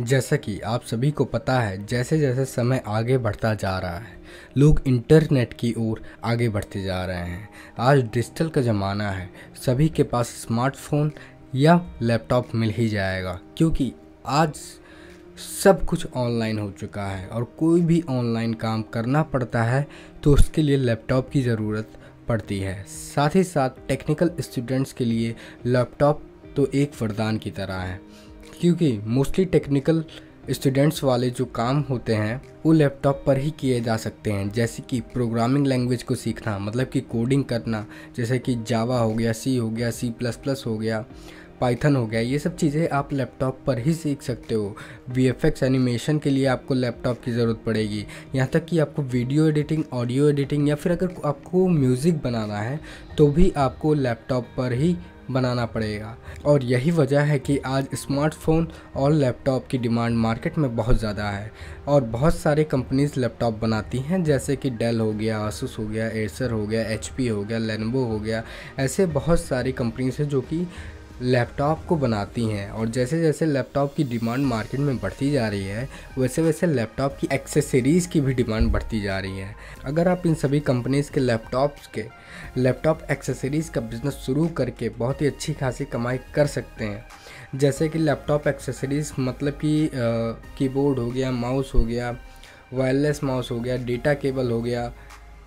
जैसा कि आप सभी को पता है, जैसे जैसे समय आगे बढ़ता जा रहा है, लोग इंटरनेट की ओर आगे बढ़ते जा रहे हैं। आज डिजिटल का ज़माना है, सभी के पास स्मार्टफोन या लैपटॉप मिल ही जाएगा, क्योंकि आज सब कुछ ऑनलाइन हो चुका है और कोई भी ऑनलाइन काम करना पड़ता है तो उसके लिए लैपटॉप की ज़रूरत पड़ती है। साथ ही साथ टेक्निकल स्टूडेंट्स के लिए लैपटॉप तो एक वरदान की तरह है, क्योंकि मोस्टली टेक्निकल स्टूडेंट्स वाले जो काम होते हैं वो लैपटॉप पर ही किए जा सकते हैं। जैसे कि प्रोग्रामिंग लैंग्वेज को सीखना, मतलब कि कोडिंग करना, जैसे कि जावा हो गया, सी हो गया, C++ हो गया, पाइथन हो गया, ये सब चीज़ें आप लैपटॉप पर ही सीख सकते हो। VFX एनिमेशन के लिए आपको लैपटॉप की ज़रूरत पड़ेगी। यहाँ तक कि आपको वीडियो एडिटिंग, ऑडियो एडिटिंग या फिर अगर आपको म्यूज़िक बनाना है तो भी आपको लैपटॉप पर ही बनाना पड़ेगा। और यही वजह है कि आज स्मार्टफोन और लैपटॉप की डिमांड मार्केट में बहुत ज़्यादा है और बहुत सारे कंपनीज़ लैपटॉप बनाती हैं, जैसे कि डेल हो गया, आसूस हो गया, एसर हो गया, HP हो गया, लेनोवो हो गया। ऐसे बहुत सारी कंपनीज हैं जो कि लैपटॉप को बनाती हैं। और जैसे जैसे लैपटॉप की डिमांड मार्केट में बढ़ती जा रही है, वैसे वैसे लैपटॉप की एक्सेसरीज़ की भी डिमांड बढ़ती जा रही है। अगर आप इन सभी कंपनीज़ के लैपटॉप एक्सेसरीज़ का बिज़नेस शुरू करके बहुत ही अच्छी खासी कमाई कर सकते हैं। जैसे कि लैपटॉप एक्सेसरीज़ मतलब कि कीबोर्ड हो गया, माउस हो गया, वायरलेस माउस हो गया, डेटा केबल हो गया,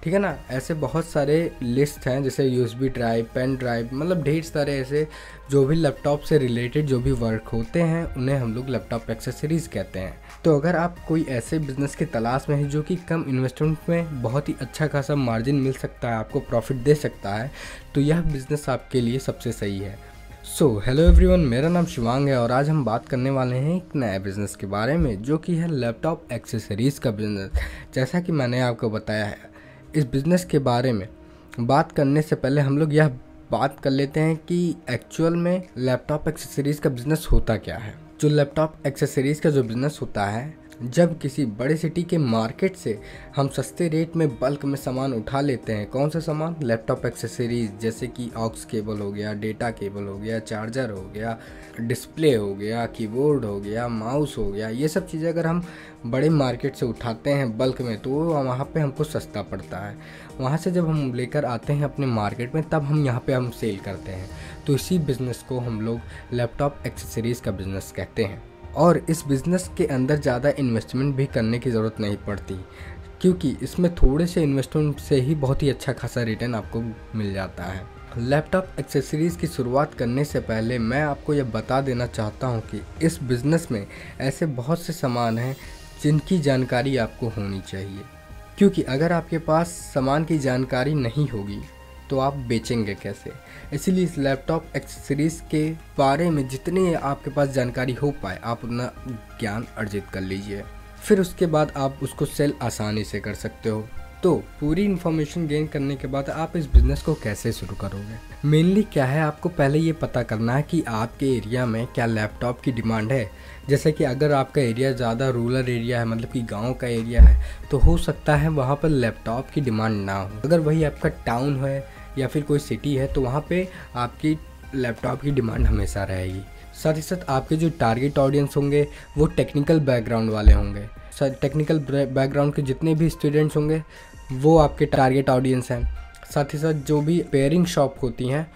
ठीक है ना। ऐसे बहुत सारे लिस्ट हैं, जैसे USB ड्राइव, पेन ड्राइव, मतलब ढेर सारे ऐसे जो भी लैपटॉप से रिलेटेड जो भी वर्क होते हैं उन्हें हम लोग लैपटॉप एक्सेसरीज़ कहते हैं। तो अगर आप कोई ऐसे बिज़नेस की तलाश में है जो कि कम इन्वेस्टमेंट में बहुत ही अच्छा खासा मार्जिन मिल सकता है, आपको प्रॉफिट दे सकता है, तो यह बिज़नेस आपके लिए सबसे सही है। हेलो एवरीवन, मेरा नाम शिवांग है और आज हम बात करने वाले हैं एक नए बिज़नेस के बारे में, जो कि है लैपटॉप एक्सेसरीज़ का बिज़नेस। जैसा कि मैंने आपको बताया है, इस बिज़नेस के बारे में बात करने से पहले हम लोग यह बात कर लेते हैं कि एक्चुअल में लैपटॉप एक्सेसरीज़ का बिज़नेस होता क्या है। जो लैपटॉप एक्सेसरीज़ का जो बिज़नेस होता है, जब किसी बड़े सिटी के मार्केट से हम सस्ते रेट में बल्क में सामान उठा लेते हैं। कौन सा सामान? लैपटॉप एक्सेसरीज़, जैसे कि ऑक्स केबल हो गया, डेटा केबल हो गया, चार्जर हो गया, डिस्प्ले हो गया, कीबोर्ड हो गया, माउस हो गया। ये सब चीज़ें अगर हम बड़े मार्केट से उठाते हैं बल्क में तो वहाँ पे हमको सस्ता पड़ता है। वहाँ से जब हम लेकर आते हैं अपने मार्केट में, तब हम यहाँ पे हम सेल करते हैं। तो इसी बिज़नेस को हम लोग लैपटॉप एक्सेसरीज़ का बिज़नेस कहते हैं। और इस बिज़नेस के अंदर ज़्यादा इन्वेस्टमेंट भी करने की ज़रूरत नहीं पड़ती, क्योंकि इसमें थोड़े से इन्वेस्टमेंट से ही बहुत ही अच्छा खासा रिटर्न आपको मिल जाता है। लैपटॉप एक्सेसरीज़ की शुरुआत करने से पहले मैं आपको यह बता देना चाहता हूँ कि इस बिज़नेस में ऐसे बहुत से सामान हैं जिनकी जानकारी आपको होनी चाहिए, क्योंकि अगर आपके पास सामान की जानकारी नहीं होगी तो आप बेचेंगे कैसे। इसीलिए इस लैपटॉप एक्सेसरीज़ के बारे में जितनी आपके पास जानकारी हो पाए आप उतना ज्ञान अर्जित कर लीजिए, फिर उसके बाद आप उसको सेल आसानी से कर सकते हो। तो पूरी इन्फॉर्मेशन गेन करने के बाद आप इस बिज़नेस को कैसे शुरू करोगे, मेनली क्या है, आपको पहले ये पता करना है कि आपके एरिया में क्या लैपटॉप की डिमांड है। जैसे कि अगर आपका एरिया ज़्यादा रूरल एरिया है, मतलब कि गांव का एरिया है, तो हो सकता है वहाँ पर लैपटॉप की डिमांड ना हो। अगर वही आपका टाउन है या फिर कोई सिटी है तो वहाँ पे आपकी लैपटॉप की डिमांड हमेशा रहेगी। साथ ही साथ आपके जो टारगेट ऑडियंस होंगे वो टेक्निकल बैकग्राउंड वाले होंगे। टेक्निकल बैकग्राउंड के जितने भी स्टूडेंट्स होंगे वो आपके टारगेट ऑडियंस हैं। साथ ही साथ जो भी पेयरिंग शॉप होती हैं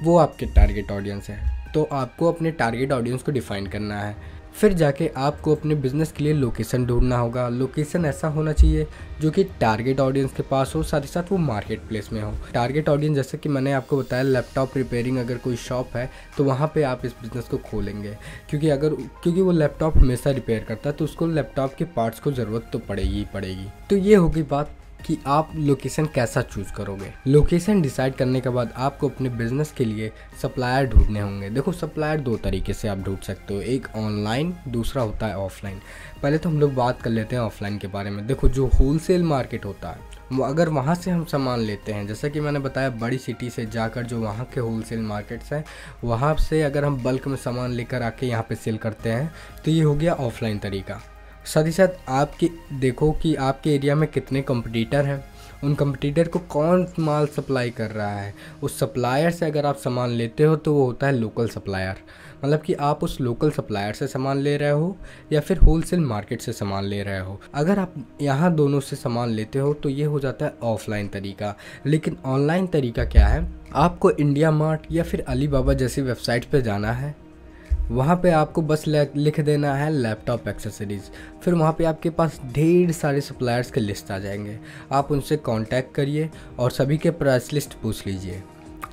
वो आपके टारगेट ऑडियंस हैं। तो आपको अपने टारगेट ऑडियंस को डिफ़ाइन करना है। फिर जाके आपको अपने बिज़नेस के लिए लोकेशन ढूंढना होगा। लोकेशन ऐसा होना चाहिए जो कि टारगेट ऑडियंस के पास हो, साथ ही साथ वो मार्केट प्लेस में हो। टारगेट ऑडियंस जैसे कि मैंने आपको बताया, लैपटॉप रिपेयरिंग अगर कोई शॉप है तो वहाँ पे आप इस बिज़नेस को खोलेंगे, क्योंकि वो लैपटॉप हमेशा रिपेयर करता है तो उसको लैपटॉप के पार्ट्स को ज़रूरत तो पड़ेगी ही पड़ेगी। तो ये होगी बात कि आप लोकेशन कैसा चूज़ करोगे। लोकेशन डिसाइड करने के बाद आपको अपने बिज़नेस के लिए सप्लायर ढूंढने होंगे। देखो, सप्लायर दो तरीके से आप ढूंढ सकते हो, एक ऑनलाइन, दूसरा होता है ऑफलाइन। पहले तो हम लोग बात कर लेते हैं ऑफलाइन के बारे में। देखो, जो होलसेल मार्केट होता है, अगर वहाँ से हम सामान लेते हैं, जैसा कि मैंने बताया, बड़ी सिटी से जाकर जो वहाँ के होलसेल मार्केट्स हैं वहाँ से अगर हम बल्क में सामान लेकर आके यहाँ पे सेल करते हैं तो ये हो गया ऑफलाइन तरीका। साथ ही साथ आपके देखो कि आपके एरिया में कितने कंपटीटर हैं उन कंपटीटर को कौन माल सप्लाई कर रहा है। उस सप्लायर से अगर आप सामान लेते हो तो वो होता है लोकल सप्लायर, मतलब कि आप उस लोकल सप्लायर से सामान ले रहे हो या फिर होलसेल मार्केट से सामान ले रहे हो। अगर आप यहाँ दोनों से सामान लेते हो तो ये हो जाता है ऑफलाइन तरीका। लेकिन ऑनलाइन तरीका क्या है, आपको इंडिया मार्ट या फिर अलीबाबा जैसी वेबसाइट पे जाना है, वहाँ पे आपको बस लिख देना है लैपटॉप एक्सेसरीज़, फिर वहाँ पे आपके पास ढेर सारे सप्लायर्स के लिस्ट आ जाएंगे। आप उनसे कांटेक्ट करिए और सभी के प्राइस लिस्ट पूछ लीजिए,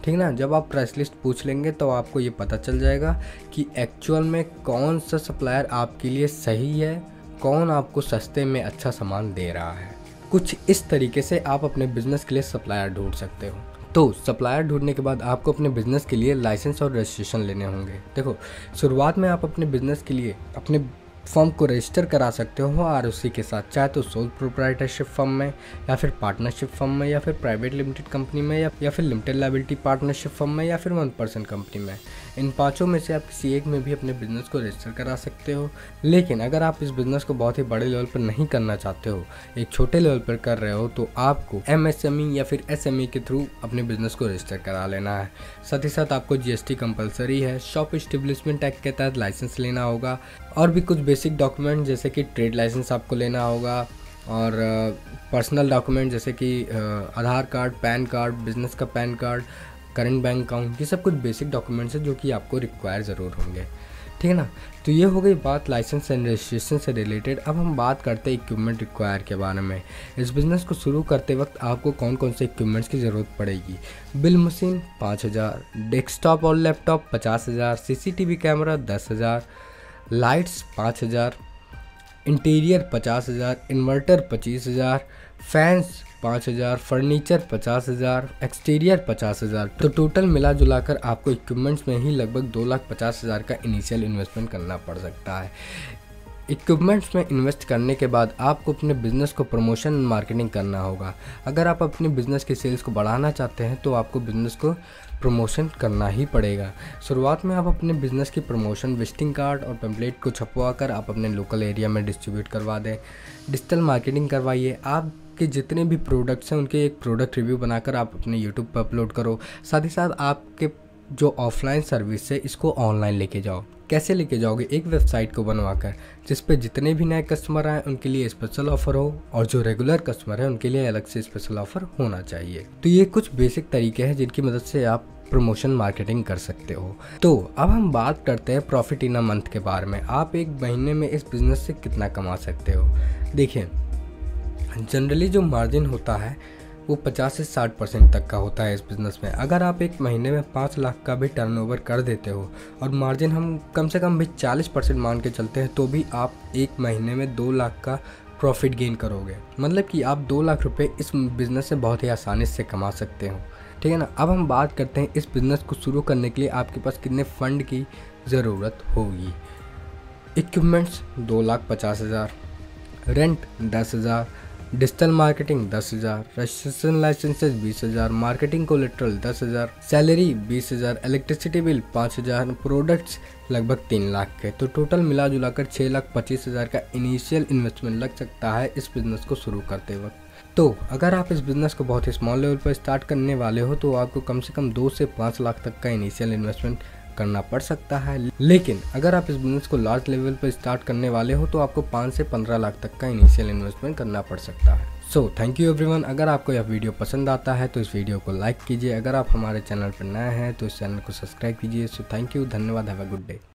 ठीक ना। जब आप प्राइस लिस्ट पूछ लेंगे तो आपको ये पता चल जाएगा कि एक्चुअल में कौन सा सप्लायर आपके लिए सही है, कौन आपको सस्ते में अच्छा सामान दे रहा है। कुछ इस तरीके से आप अपने बिजनेस के लिए सप्लायर ढूंढ सकते हो। तो सप्लायर ढूंढने के बाद आपको अपने बिज़नेस के लिए लाइसेंस और रजिस्ट्रेशन लेने होंगे। देखो, शुरुआत में आप अपने बिज़नेस के लिए अपने फर्म को रजिस्टर करा सकते हो आरओसी के साथ, चाहे तो सोल प्रोप्राइटरशिप फर्म में या फिर पार्टनरशिप फर्म में या फिर प्राइवेट लिमिटेड कंपनी में या फिर लिमिटेड लायबिलिटी पार्टनरशिप फर्म में या फिर 1% कंपनी में। इन पांचों में से आप किसी एक में भी अपने बिजनेस को रजिस्टर करा सकते हो। लेकिन अगर आप इस बिज़नेस को बहुत ही बड़े लेवल पर नहीं करना चाहते हो, एक छोटे लेवल पर कर रहे हो, तो आपको MSME या फिर SME के थ्रू अपने बिजनेस को रजिस्टर करा लेना है। साथ ही साथ आपको GST कंपलसरी है, शॉप एस्टेब्लिशमेंट एक्ट के तहत लाइसेंस लेना होगा और भी कुछ बेसिक डॉक्यूमेंट जैसे कि ट्रेड लाइसेंस आपको लेना होगा और पर्सनल डॉक्यूमेंट जैसे कि आधार कार्ड, पैन कार्ड, बिजनेस का pan card, current bank account, ये सब कुछ बेसिक डॉक्यूमेंट्स हैं जो कि आपको रिक्वायर ज़रूर होंगे, ठीक है ना। तो ये हो गई बात लाइसेंस एंड रजिस्ट्रेशन से रिलेटेड। अब हम बात करते हैं इक्विपमेंट रिक्वायर के बारे में। इस बिज़नेस को शुरू करते वक्त आपको कौन कौन से इक्विपमेंट्स की ज़रूरत पड़ेगी। बिल मशीन 5000, डेस्कटॉप और laptop 50,000, CCTV camera 10,000, lights 5,000, interior 50,000, inverter 25,000, fans 5,000, furniture 50,000, exterior 50,000। तो टोटल मिला जुलाकर आपको इक्विपमेंट्स में ही लगभग 2,50,000 का इनिशियल इन्वेस्टमेंट करना पड़ सकता है। इक्विपमेंट्स में इन्वेस्ट करने के बाद आपको अपने बिज़नेस को प्रमोशन मार्केटिंग करना होगा। अगर आप अपने बिज़नेस की सेल्स को बढ़ाना चाहते हैं तो आपको बिज़नेस को प्रमोशन करना ही पड़ेगा। शुरुआत में आप अपने बिज़नेस की प्रमोशन विजिटिंग कार्ड और पैम्पलेट को छपवा कर आप अपने लोकल एरिया में डिस्ट्रीब्यूट करवा दें। डिजिटल मार्केटिंग करवाइए। आपके जितने भी प्रोडक्ट्स हैं उनके एक प्रोडक्ट रिव्यू बनाकर आप अपने यूट्यूब पर अपलोड करो। साथ ही साथ आपके जो ऑफलाइन सर्विस है इसको ऑनलाइन लेके जाओ। कैसे लेके जाओगे, एक वेबसाइट को बनवाकर जिस पे जितने भी नए कस्टमर आए उनके लिए स्पेशल ऑफर हो और जो रेगुलर कस्टमर है उनके लिए अलग से स्पेशल ऑफर होना चाहिए। तो ये कुछ बेसिक तरीके हैं जिनकी मदद से आप प्रमोशन मार्केटिंग कर सकते हो। तो अब हम बात करते हैं प्रॉफिट इन अ मंथ के बारे में। आप एक महीने में इस बिज़नेस से कितना कमा सकते हो। देखिए, जनरली जो मार्जिन होता है वो 50 से 60% तक का होता है इस बिज़नेस में। अगर आप एक महीने में 5 लाख का भी टर्नओवर कर देते हो और मार्जिन हम कम से कम भी 40% मान के चलते हैं तो भी आप एक महीने में 2 लाख का प्रॉफिट गेन करोगे। मतलब कि आप 2 लाख रुपए इस बिज़नेस से बहुत ही आसानी से कमा सकते हो, ठीक है ना। अब हम बात करते हैं इस बिज़नेस को शुरू करने के लिए आपके पास कितने फ़ंड की ज़रूरत होगी। Equipments 2,50,000, rent 10,000, digital marketing 10,000, registration licences 20,000, marketing collateral 10,000, salary 20,000, electricity bill 5,000, products लगभग 3 लाख के। तो टोटल मिला जुलाकर 6,25,000 का इनिशियल इन्वेस्टमेंट लग सकता है इस बिज़नेस को शुरू करते वक्त। तो अगर आप इस बिज़नेस को बहुत ही स्मॉल लेवल पर स्टार्ट करने वाले हो तो आपको कम से कम 2 से 5 लाख तक का इनिशियल इन्वेस्टमेंट करना पड़ सकता है। लेकिन अगर आप इस बिज़नेस को लार्ज लेवल पर स्टार्ट करने वाले हो तो आपको 5 से 15 लाख तक का इनिशियल इन्वेस्टमेंट करना पड़ सकता है। So thank you everyone. अगर आपको यह वीडियो पसंद आता है तो इस वीडियो को लाइक कीजिए। अगर आप हमारे चैनल पर नए हैं तो इस चैनल को सब्सक्राइब कीजिए। सो थैंक यू, धन्यवाद, हैव अ गुड डे।